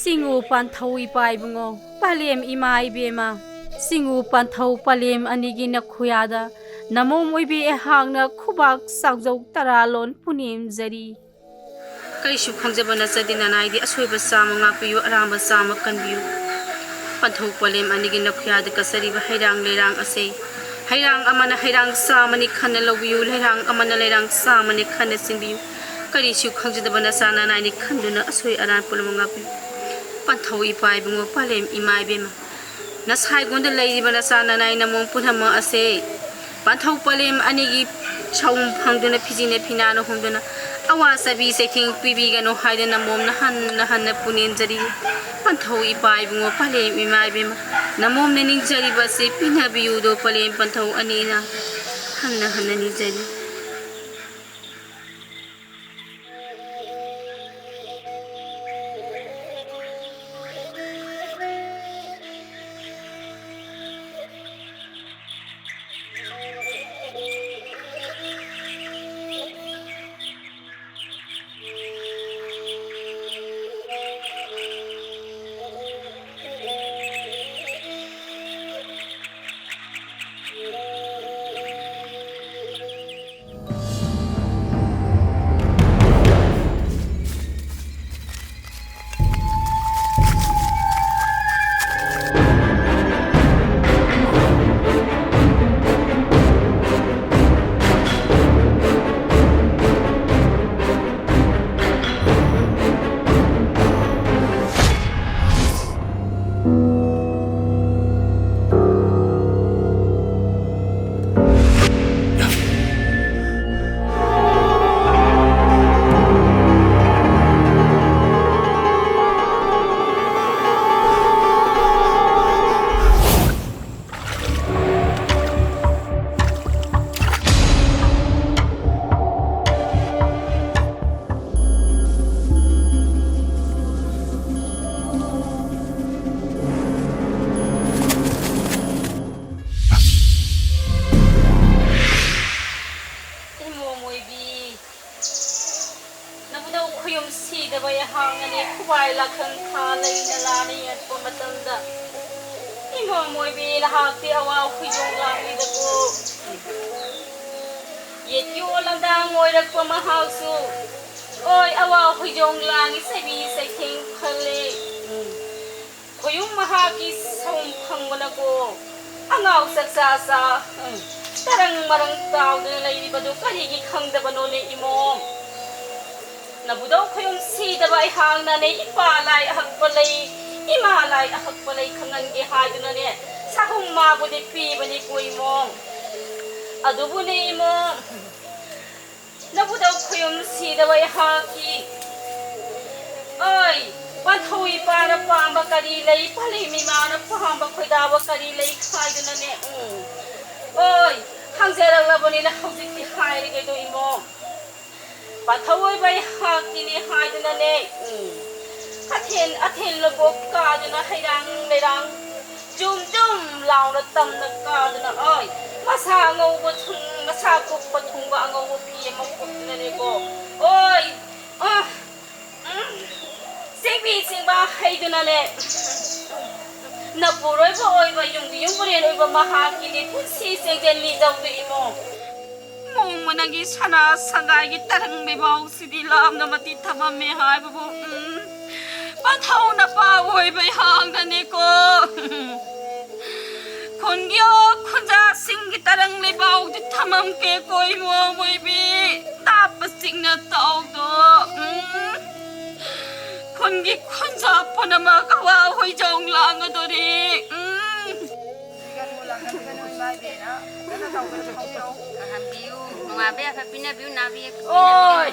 Singu panthau ipai bungo palem imai bema singu panthau palem anigi na khuyada namom oibi e hangna khubak sagjau taralon punim jari kai su khangjabana sadina naidi asoiba sama ngapiyu aramba sama kanbiyu panthau palem anigi na khuyada kasari ba hairang lerang ase hairang amana hairang samani khana lobiyu hairang amana lerang samani khana simbiyu kari su khangjabana sana naini khanduna asoi aran pulama ngapiyu panthau ipai bungo palem imai bema nasai gonda leiba nasana nai namong punhama ase panthau palem anigi chaum phangduna phijine phinana homduna awa sabi seking pibi gano haidana mom na han punin jari panthau ipai bungo palem imai bema namom ne ning jari base pinabiu do palem panthau anina han ni jari Oi awa hujong langi sabi saking khale khoyum maha ki som phangmana ko angaw saksa sa tarang marang taw de lai badu kari gi khangda bano ne imom nabudo khoyum si da bai hang na ne ipa lai hak palai ima lai hak palai khangan ge ha du na ne sahum ma bu de pi bani ko imom adubu ne imom nabudo khoyum si da bai ha ki oi panthau ipa na pamba kari lai pali mi ma na pamba khoida ba kari lai khai du na ne oi hangjara la bani na hauji ki khai ri ge do imom panthau oi bai ha ki ni hai du na ne athen lo bok ka du na hairang lerang jum lao na tam na ka du na oi masa ngau ba thung masa ko pa thung ba ngau ba pi ma ko du na ne ko oi sing ba hai du na ne na puroi ba oi ba yung bore oi ba maha ki ni si sing den li dau du imo mong managi sana sangai gi tarang me bau si di lam na mati thama me hai bu panthau na pa oi ba hang na ne ko khongyo khunja sing gi tarang le bau di thamam ke koi mo moi bi ta pa sing na tau do khongi khunja panama kawa hoi jong lang adori oi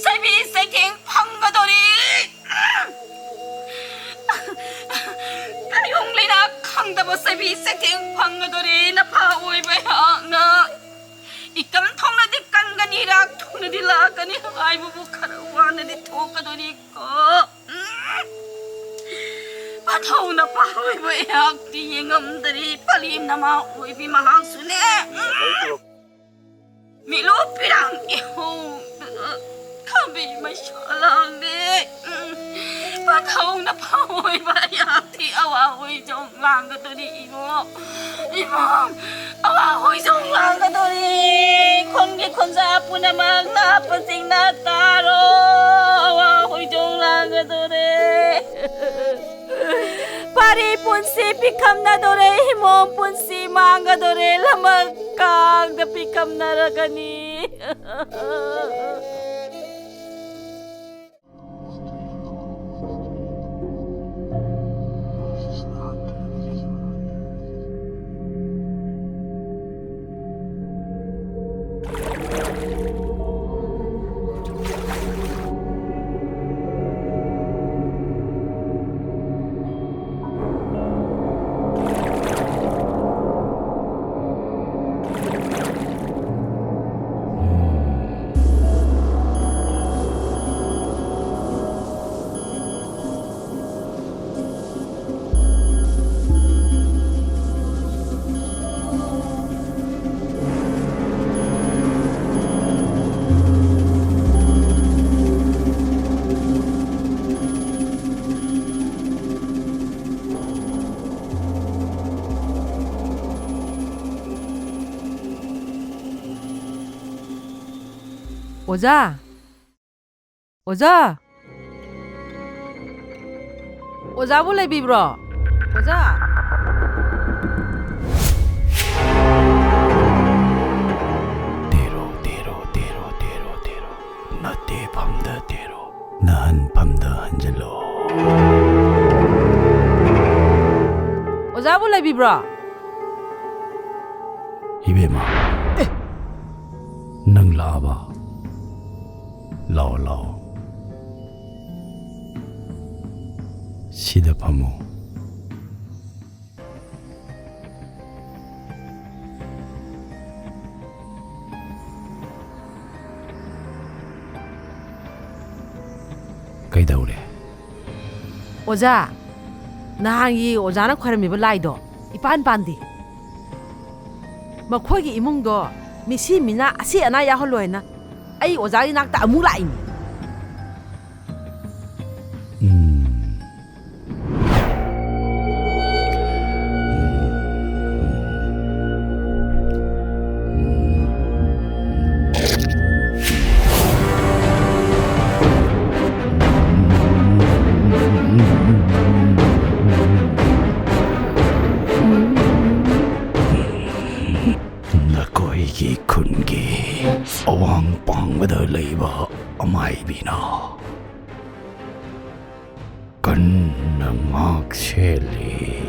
sabi saking phangadori kayong lina khangdaba sabi saking phangadori na pa oi ba na ikam thong na dikkan gani rak thong na dila gani ai bu kharawa na di thokadori ko panthau na pa oi ba yak ti ngam dari palim na ma oi bi mahang sune Milo pirang iho kami masyalang de thâu nó phôi và ya thì hôi trong làng cái tôi đi imo hôi trong làng cái tôi đi con ra pun mà na pasing na taro hôi trong làng cái tôi đi pari punsi pikam na dore himom punsi manga dore lamakang da pikam na ragani 오자! 오자! 오자 볼래 비브로! 오자! 대로 나때 밤다 대로 난 밤다 한절로 오자 볼래 비브로! 이베마 nâng la ba lao sida phamo kaidaure 오자! 나항이 오자나 콰르미브 라이도 이판 반디 मखोगी इमुंगदो मिसी मिना असी अना या होलोयना आई ओजागी नाकता अमु लाइनी 나거이기 군기 어왕빵보다 레이버 어마이비나 건능악 셀리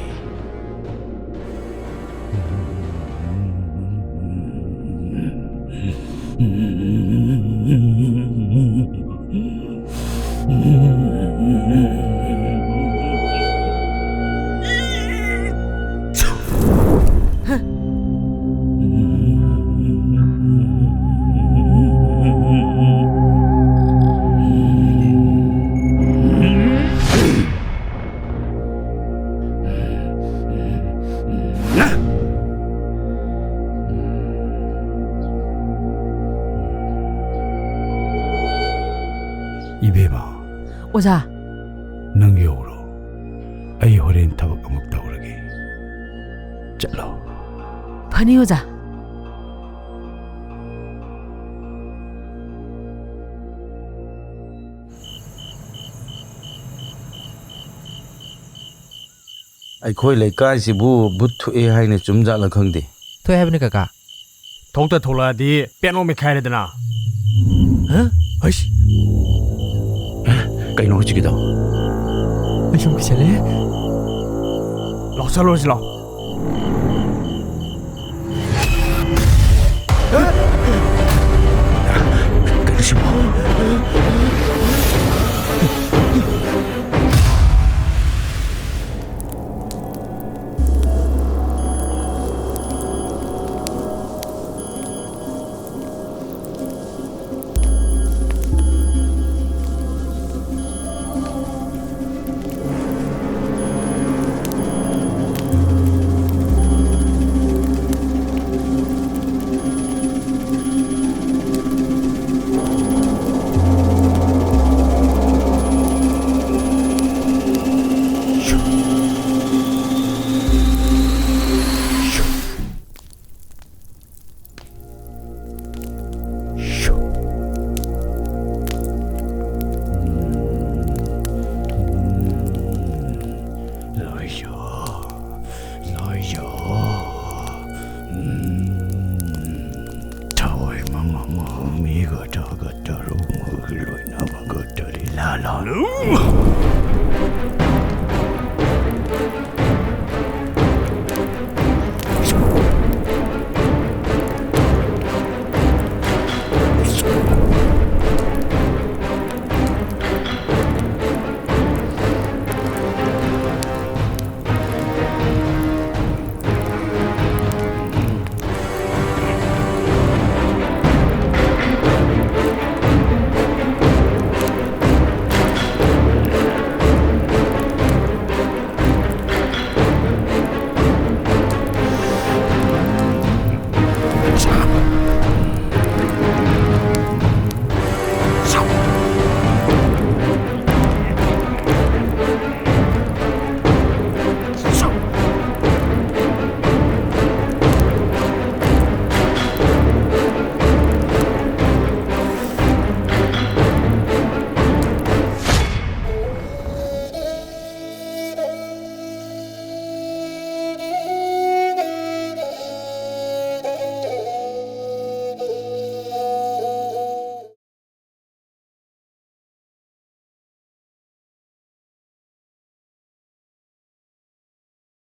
이베마 오자 능여우로 아이 호렌 타박 먹다 오르게 잘라 파니 오자 ꯑꯩꯈꯣꯏ ꯂꯩꯀꯥꯏꯁꯤꯕꯨ ꯕꯨꯠ ꯊꯣꯛꯑꯦ ꯍꯥꯏꯅ ꯆꯨꯝꯖꯥꯠꯂ ꯈꯪꯗꯦ ꯊꯣꯛꯑꯦ ꯍꯥꯏꯕꯅꯤ ꯀꯀꯥ ꯊꯣꯛꯇ ꯊꯣꯛꯂꯛꯑꯗꯤ ꯄꯦꯠꯅꯣ ꯃꯦꯠꯈꯥꯏꯔꯦꯗꯅ ꯑꯩꯁ ꯀꯩꯅꯣ ꯍꯧꯖꯤꯛꯀꯤꯗꯣ ꯑꯩ ꯁꯨꯝ ꯀꯤꯁꯜꯂꯦ ꯂꯥꯎꯁꯜꯂꯨꯔꯁꯤ ꯂꯥꯎ ꯀꯩꯅꯣ ꯁꯤꯕꯨ ꯂꯥꯟ